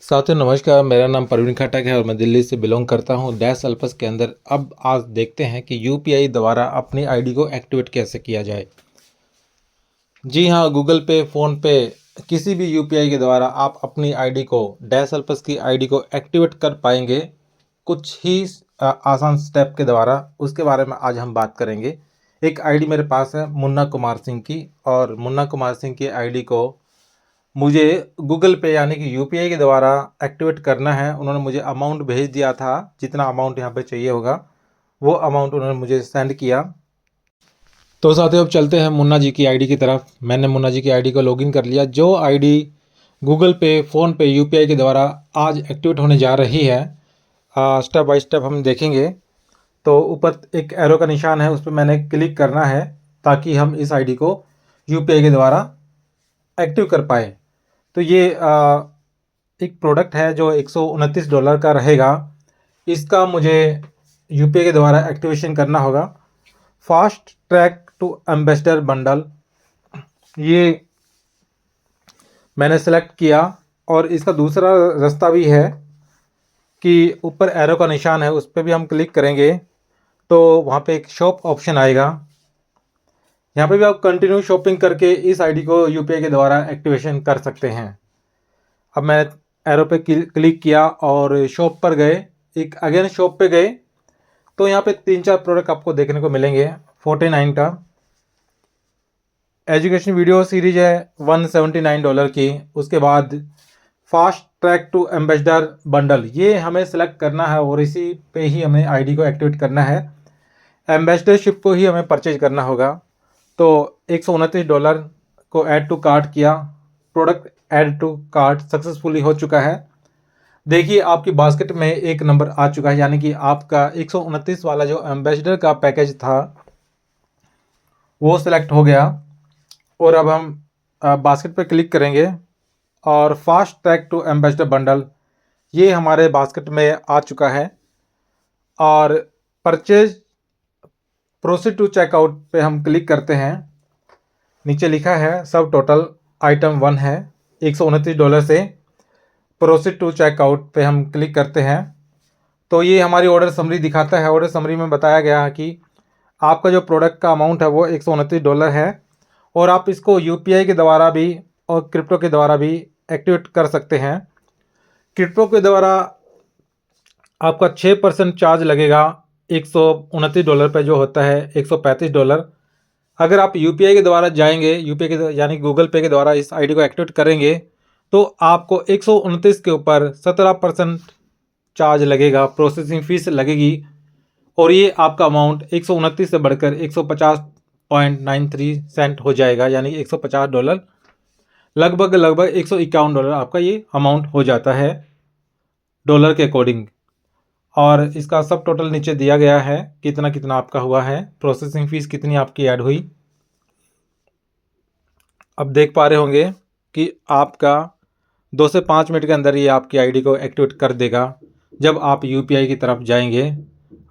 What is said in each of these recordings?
साथियों नमस्कार, मेरा नाम प्रवीण खटक है और मैं दिल्ली से बिलोंग करता हूं। डैश अल्पस के अंदर अब आज देखते हैं कि यूपीआई द्वारा अपनी आईडी को एक्टिवेट कैसे किया जाए। जी हां, गूगल पे, फ़ोन पे, किसी भी यूपीआई के द्वारा आप अपनी आईडी को, डैश अल्पस की आईडी को एक्टिवेट कर पाएंगे कुछ ही आसान स्टेप के द्वारा। उसके बारे में आज हम बात करेंगे। एक आईडी मेरे पास है मुन्ना कुमार सिंह की, और मुन्ना कुमार सिंह की आईडी को मुझे गूगल पे यानी कि यूपीआई के द्वारा एक्टिवेट करना है। उन्होंने मुझे अमाउंट भेज दिया था, जितना अमाउंट यहाँ पे चाहिए होगा वो अमाउंट उन्होंने मुझे सेंड किया। तो साथियों अब चलते हैं मुन्ना जी की आईडी की तरफ। मैंने मुन्ना जी की आईडी को लॉगिन कर लिया। जो आईडी गूगल पे, फ़ोन पे, यूपीआई के द्वारा आज एक्टिवेट होने जा रही है, स्टेप बाय स्टेप हम देखेंगे। तो ऊपर एक एरो का निशान है, उस पर मैंने क्लिक करना है ताकि हम इस आईडी को यूपीआई के द्वारा एक्टिव कर पाए। तो ये एक प्रोडक्ट है जो $129 का रहेगा। इसका मुझे यूपीआई के द्वारा एक्टिवेशन करना होगा। Fast track to ambassador bundle, ये मैंने सेलेक्ट किया। और इसका दूसरा रास्ता भी है कि ऊपर एरो का निशान है, उस पर भी हम क्लिक करेंगे तो वहाँ पे एक शॉप ऑप्शन आएगा। यहाँ पे भी आप कंटिन्यू शॉपिंग करके इस आईडी को यूपीआई के द्वारा एक्टिवेशन कर सकते हैं। अब मैंने एरो पे क्लिक किया और शॉप पर गए, एक अगेन शॉप पे गए तो यहाँ पे 3-4 प्रोडक्ट आपको देखने को मिलेंगे। 49 का एजुकेशन वीडियो सीरीज है $179 की। उसके बाद fast track to ambassador bundle, ये हमें सेलेक्ट करना है और इसी पे ही हमें आईडी को एक्टिवेट करना है। एम्बेसडरशिप को ही हमें परचेज करना होगा। तो $129 को ऐड टू कार्ट किया। Product add to cart successfully हो चुका है। देखिए आपकी बास्केट में एक नंबर आ चुका है, यानी कि आपका 129 वाला जो एम्बेसडर का पैकेज था वो सिलेक्ट हो गया। और अब हम बास्केट पर क्लिक करेंगे और fast track to ambassador bundle ये हमारे बास्केट में आ चुका है। और परचेज प्रोसीड टू चेकआउट पे हम क्लिक करते हैं। नीचे लिखा है सब टोटल आइटम 1 है $129 से। प्रोसीड टू चेकआउट पे हम क्लिक करते हैं तो ये हमारी ऑर्डर समरी दिखाता है। ऑर्डर समरी में बताया गया है कि आपका जो प्रोडक्ट का अमाउंट है वो $129 है और आप इसको यूपीआई के द्वारा भी और क्रिप्टो के द्वारा भी एक्टिवेट कर सकते हैं। क्रिप्टो के द्वारा आपका 6% चार्ज लगेगा $129 पे, जो होता है $135। अगर आप यूपीआई के द्वारा जाएंगे, यूपीआई के यानी गूगल पे के द्वारा इस आईडी को एक्टिवेट करेंगे तो आपको 129 के ऊपर 17% चार्ज लगेगा, प्रोसेसिंग फीस लगेगी। और ये आपका अमाउंट 129 से बढ़कर 150.93 सेंट हो जाएगा, यानी $150। लगभग $151 आपका ये अमाउंट हो जाता है डॉलर के अकॉर्डिंग। और इसका सब टोटल नीचे दिया गया है, कितना कितना आपका हुआ है, प्रोसेसिंग फीस कितनी आपकी ऐड हुई। अब देख पा रहे होंगे कि आपका 2 से 5 मिनट के अंदर ये आपकी आईडी को एक्टिवेट कर देगा जब आप यूपीआई की तरफ जाएंगे।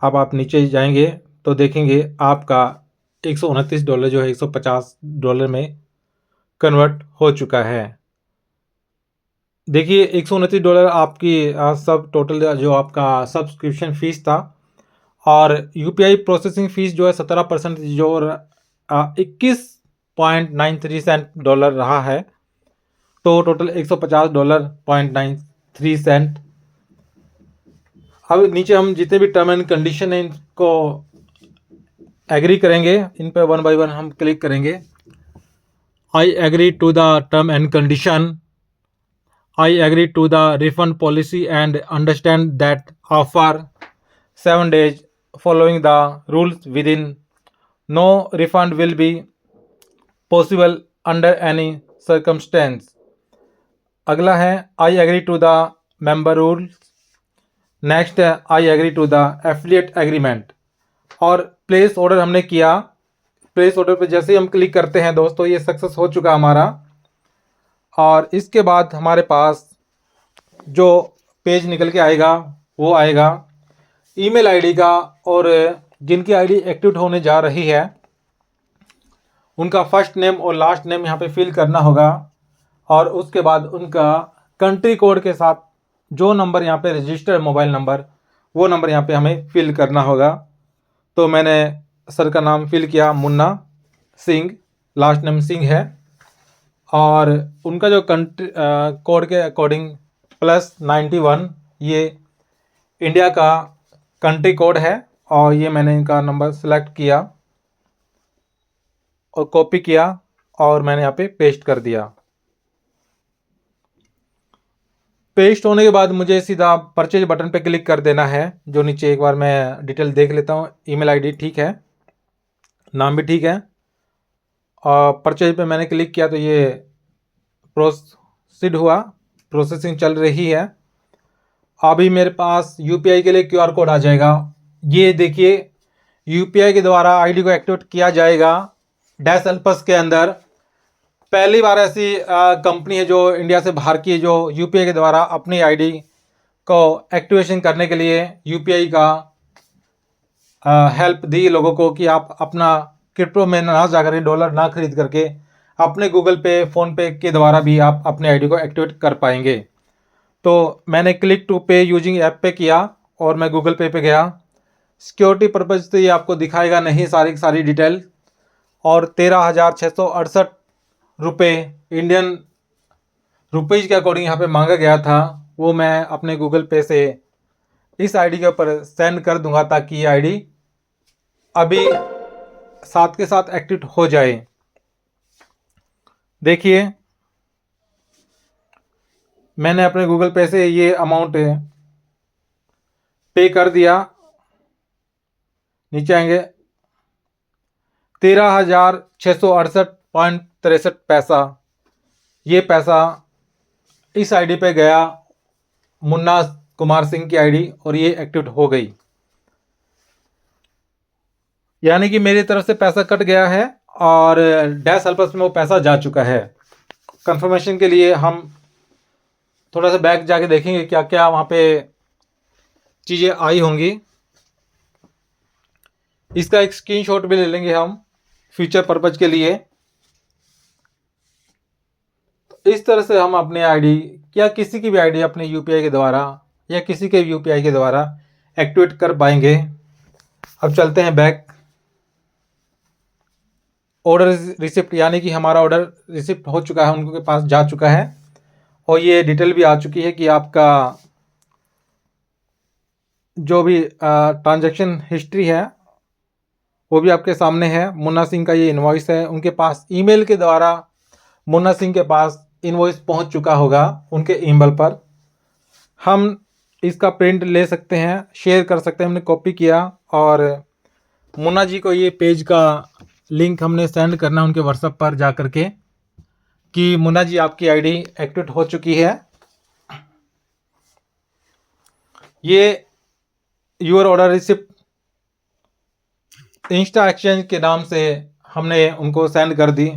अब आप नीचे जाएंगे तो देखेंगे आपका $129 जो है $150 में कन्वर्ट हो चुका है। देखिए $129 आपकी सब टोटल जो आपका सब्सक्रिप्शन फ़ीस था, और यूपीआई प्रोसेसिंग फ़ीस जो है 17% जो 21.93 सेंट डॉलर रहा है। तो टोटल $150.93। अब नीचे हम जितने भी टर्म एंड कंडीशन हैं इनको एग्री करेंगे, इन पर 1 बाय 1 हम क्लिक करेंगे। I agree to the term and condition. I agree to the refund policy and understand that after 7 days following the rules within, no refund will be possible under any circumstance. अगला है I agree to the member rules. Next है I agree to the affiliate agreement. और place order हमने किया। Place order पे जैसे ही हम click करते हैं दोस्तों, ये सक्सेस हो चुका हमारा। और इसके बाद हमारे पास जो पेज निकल के आएगा वो आएगा ईमेल आईडी का, और जिनकी आईडी एक्टिवेट होने जा रही है उनका फर्स्ट नेम और लास्ट नेम यहाँ पे फिल करना होगा। और उसके बाद उनका कंट्री कोड के साथ जो नंबर यहाँ पे रजिस्टर्ड मोबाइल नंबर, वो नंबर यहाँ पे हमें फिल करना होगा। तो मैंने सर का नाम फिल किया, मुन्ना सिंह, लास्ट नेम सिंह है, और उनका जो कंट्री कोड के अकॉर्डिंग +91, ये इंडिया का कंट्री कोड है। और ये मैंने इनका नंबर सेलेक्ट किया और कॉपी किया और मैंने यहाँ पे पेस्ट कर दिया। पेस्ट होने के बाद मुझे सीधा परचेज बटन पे क्लिक कर देना है। जो नीचे एक बार मैं डिटेल देख लेता हूँ। ईमेल आईडी ठीक है, नाम भी ठीक है, और परचेज पे मैंने क्लिक किया तो ये प्रोसीड हुआ, प्रोसेसिंग चल रही है। अभी मेरे पास यूपीआई के लिए क्यूआर कोड आ जाएगा। ये देखिए, यूपीआई के द्वारा आईडी को एक्टिवेट किया जाएगा डैश एल्पस के अंदर। पहली बार ऐसी कंपनी है जो इंडिया से बाहर की, जो यूपीआई के द्वारा अपनी आईडी को एक्टिवेशन करने के लिए यूपीआई का हेल्प दी लोगों को कि आप अपना क्रिप्टो में ना जा करके, डॉलर ना खरीद करके, अपने गूगल पे, फ़ोन पे के द्वारा भी आप अपने आईडी को एक्टिवेट कर पाएंगे। तो मैंने क्लिक टू पे यूजिंग ऐप पे किया और मैं गूगल पे गया। सिक्योरिटी पर्पज़ से ये आपको दिखाएगा नहीं सारी की सारी डिटेल। और 13,668 रुपये इंडियन रुपीज़ के अकॉर्डिंग यहाँ पे मांगा गया था। वो मैं अपने गूगल पे से इस आईडी के ऊपर सेंड कर दूंगा ताकि ये आईडी अभी साथ के साथ एक्टिव हो जाए। देखिए, मैंने अपने गूगल पे से ये अमाउंट पे कर दिया। नीचे आएंगे, 13,668.63 पैसा, ये पैसा इस आईडी पे गया, मुन्ना कुमार सिंह की आईडी, और ये एक्टिव हो गई। यानी कि मेरी तरफ से पैसा कट गया है और डैश हेल्पर्स में वो पैसा जा चुका है। कंफर्मेशन के लिए हम थोड़ा सा बैक जाके देखेंगे क्या क्या वहाँ पे चीज़ें आई होंगी। इसका एक स्क्रीनशॉट भी ले लेंगे हम फ्यूचर पर्पज के लिए। तो इस तरह से हम अपने आईडी या किसी की भी आईडी अपने यूपीआई के द्वारा या किसी के यूपीआई के द्वारा एक्टिवेट कर पाएंगे। अब चलते हैं बैक। ऑर्डर रिसिप्ट, यानी कि हमारा ऑर्डर रिसिप्ट हो चुका है, उनके पास जा चुका है, और ये डिटेल भी आ चुकी है कि आपका जो भी ट्रांजैक्शन हिस्ट्री है वो भी आपके सामने है। मुन्ना सिंह का ये इनवॉइस है, उनके पास ईमेल के द्वारा मुन्ना सिंह के पास इनवॉइस पहुंच चुका होगा उनके ईमेल पर। हम इसका प्रिंट ले सकते हैं, शेयर कर सकते हैं। हमने कॉपी किया और मुन्ना जी को ये पेज का लिंक हमने सेंड करना उनके व्हाट्सएप पर जा कर के कि मुन्ना जी आपकी आईडी एक्टिवेट हो चुकी है। ये your order receipt Insta Exchange के नाम से हमने उनको सेंड कर दी।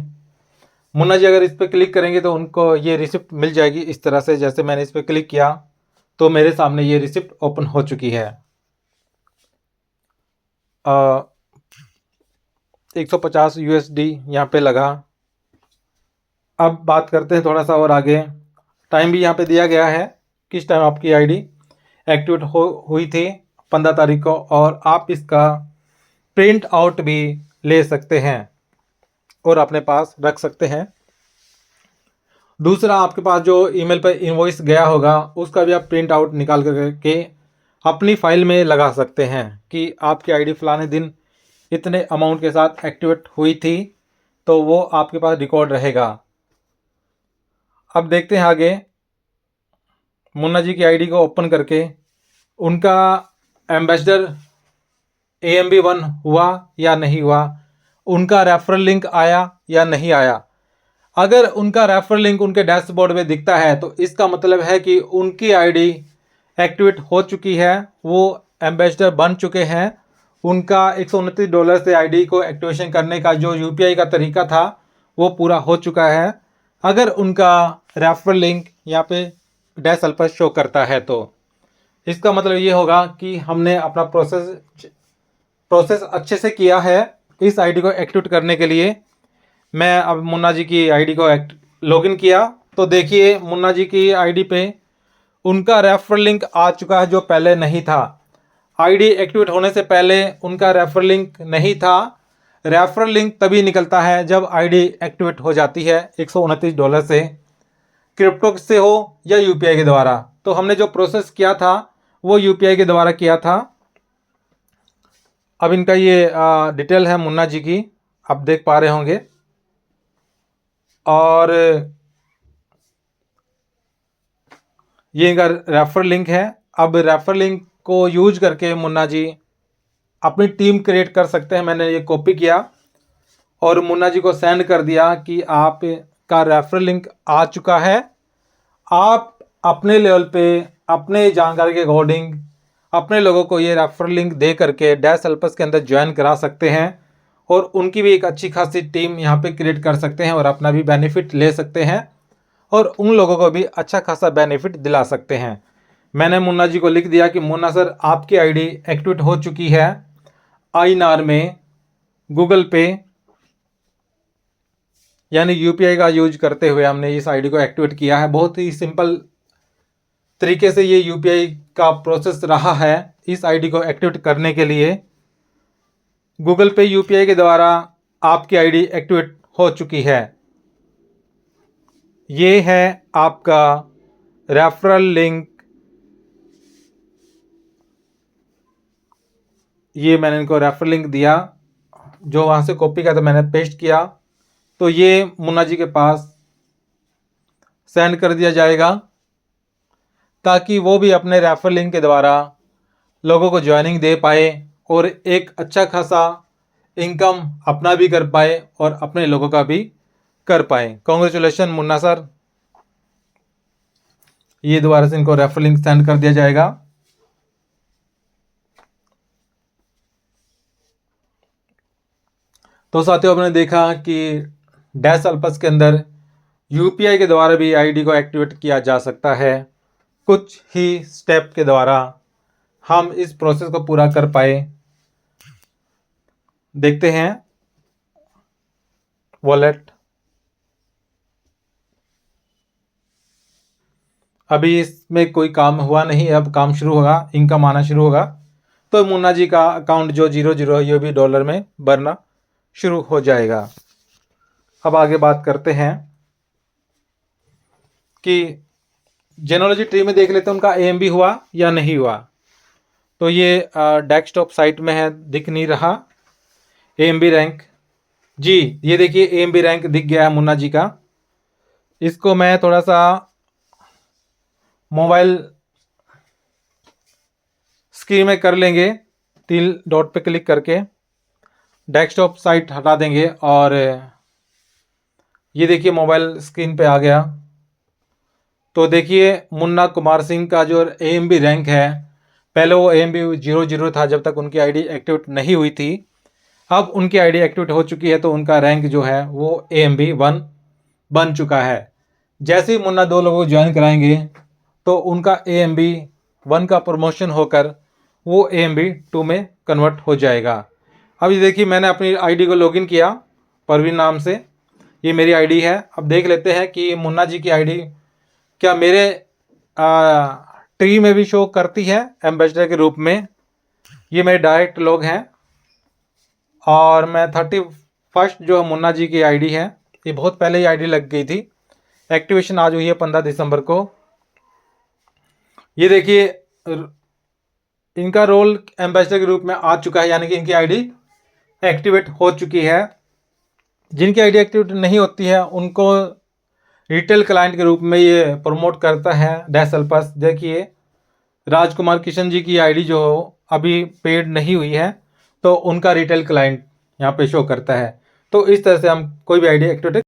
मुन्ना जी अगर इस पर क्लिक करेंगे तो उनको ये रिसिप्ट मिल जाएगी इस तरह से। जैसे मैंने इस पर क्लिक किया तो मेरे सामने ये रिसिप्ट ओपन हो चुकी है। 150 यूएसडी यहाँ पे लगा। अब बात करते हैं थोड़ा सा और आगे। टाइम भी यहाँ पे दिया गया है, किस टाइम आपकी आईडी एक्टिवेट हुई थी, 15 तारीख को, और आप इसका प्रिंट आउट भी ले सकते हैं और अपने पास रख सकते हैं। दूसरा, आपके पास जो ईमेल पर इनवॉइस गया होगा उसका भी आप प्रिंट आउट निकाल करके अपनी फाइल में लगा सकते हैं कि आपकी आईडी फलाने दिन इतने अमाउंट के साथ एक्टिवेट हुई थी, तो वो आपके पास रिकॉर्ड रहेगा। अब देखते हैं आगे। मुन्ना जी की आईडी को ओपन करके उनका एम्बेसडर AMB1 हुआ या नहीं हुआ, उनका रेफरल लिंक आया या नहीं आया। अगर उनका रेफरल लिंक उनके डैशबोर्ड में दिखता है तो इसका मतलब है कि उनकी आईडी एक्टिवेट हो चुकी है, वो एम्बेसडर बन चुके हैं। उनका $129 से आईडी को एक्टिवेशन करने का जो यूपीआई का तरीका था वो पूरा हो चुका है। अगर उनका रेफरल लिंक यहाँ पे डैश अल्फा शो करता है तो इसका मतलब ये होगा कि हमने अपना प्रोसेस अच्छे से किया है इस आईडी को एक्टिवेट करने के लिए। मैं अब मुन्ना जी की आईडी को लॉगिन किया तो देखिए मुन्ना जी की आईडी पे उनका रेफरल लिंक आ चुका है जो पहले नहीं था। आईडी एक्टिवेट होने से पहले उनका रेफरल लिंक नहीं था। रेफरल लिंक तभी निकलता है जब आईडी एक्टिवेट हो जाती है $129 से, क्रिप्टो से हो या यूपीआई के द्वारा। तो हमने जो प्रोसेस किया था वो यूपीआई के द्वारा किया था। अब इनका ये डिटेल है मुन्ना जी की, आप देख पा रहे होंगे। और ये इनका रेफर लिंक है। अब रेफर लिंक को यूज करके मुन्ना जी अपनी टीम क्रिएट कर सकते हैं। मैंने ये कॉपी किया और मुन्ना जी को सेंड कर दिया कि आपका रेफर लिंक आ चुका है। आप अपने लेवल पे अपने जानकारी के अकॉर्डिंग अपने लोगों को ये रेफर लिंक दे करके डैश हेल्पर्स के अंदर ज्वाइन करा सकते हैं और उनकी भी एक अच्छी खासी टीम यहाँ पे क्रिएट कर सकते हैं और अपना भी बेनिफिट ले सकते हैं और उन लोगों को भी अच्छा खासा बेनिफिट दिला सकते हैं। मैंने मुन्ना जी को लिख दिया कि मुन्ना सर, आपकी आईडी एक्टिवेट हो चुकी है आईनार में गूगल पे यानी यूपीआई का यूज करते हुए हमने इस आईडी को एक्टिवेट किया है। बहुत ही सिंपल तरीके से ये यूपीआई का प्रोसेस रहा है इस आईडी को एक्टिवेट करने के लिए। गूगल पे यूपीआई के द्वारा आपकी आईडी एक्टिवेट हो चुकी है। ये है आपका रेफरल लिंक। ये मैंने इनको रेफरल लिंक दिया, जो वहाँ से कॉपी किया था मैंने पेस्ट किया, तो ये मुन्ना जी के पास सेंड कर दिया जाएगा ताकि वो भी अपने रेफरल लिंक के द्वारा लोगों को ज्वाइनिंग दे पाए और एक अच्छा खासा इनकम अपना भी कर पाए और अपने लोगों का भी कर पाए। Congratulation Munna sir. ये दोबारा से इनको रेफरल लिंक सेंड कर दिया जाएगा। तो साथियों, आपने देखा कि डैश हेल्पर्स के अंदर यूपीआई के द्वारा भी आईडी को एक्टिवेट किया जा सकता है। कुछ ही स्टेप के द्वारा हम इस प्रोसेस को पूरा कर पाए। देखते हैं वॉलेट। अभी इसमें कोई काम हुआ नहीं, अब काम शुरू होगा, इनकम आना शुरू होगा तो मुन्ना जी का अकाउंट जो 00 है ये भी डॉलर में भरना शुरू हो जाएगा। अब आगे बात करते हैं कि जेनोलॉजी ट्री में देख लेते हैं उनका एएमबी हुआ या नहीं हुआ। तो ये डेस्कटॉप साइट में है, दिख नहीं रहा एएमबी रैंक। जी ये देखिए एएमबी रैंक दिख गया है मुन्ना जी का। इसको मैं थोड़ा सा मोबाइल स्क्रीन में कर लेंगे, 3 डॉट पे क्लिक करके डेस्कटॉप साइट हटा देंगे और ये देखिए मोबाइल स्क्रीन पे आ गया। तो देखिए मुन्ना कुमार सिंह का जो एएमबी रैंक है, पहले वो एएमबी 00 था जब तक उनकी आईडी एक्टिवेट नहीं हुई थी। अब उनकी आईडी एक्टिवेट हो चुकी है तो उनका रैंक जो है वो एएमबी 1 बन चुका है। जैसे ही मुन्ना 2 लोगों को ज्वाइन कराएंगे तो उनका एएमबी 1 का प्रमोशन होकर वो एएमबी 2 में कन्वर्ट हो जाएगा। अब ये देखिए मैंने अपनी आईडी को लॉगिन किया परवीन नाम से, ये मेरी आईडी है। अब देख लेते हैं कि मुन्ना जी की आईडी क्या मेरे ट्री में भी शो करती है एम्बेसडर के रूप में। ये मेरे डायरेक्ट लोग हैं और मैं 31 जो मुन्ना जी की आईडी है, ये बहुत पहले ही आईडी लग गई थी, एक्टिवेशन आज हुई है 15 दिसंबर को। ये देखिए इनका रोल एम्बेसडर के रूप में आ चुका है, यानी कि इनकी आईडी एक्टिवेट हो चुकी है। जिनकी आईडी एक्टिवेट नहीं होती है उनको रिटेल क्लाइंट के रूप में ये प्रमोट करता है डैश हेल्पर्स। देखिए राजकुमार किशन जी की आईडी जो अभी पेड नहीं हुई है तो उनका रिटेल क्लाइंट यहाँ पे शो करता है। तो इस तरह से हम कोई भी आईडी एक्टिवेट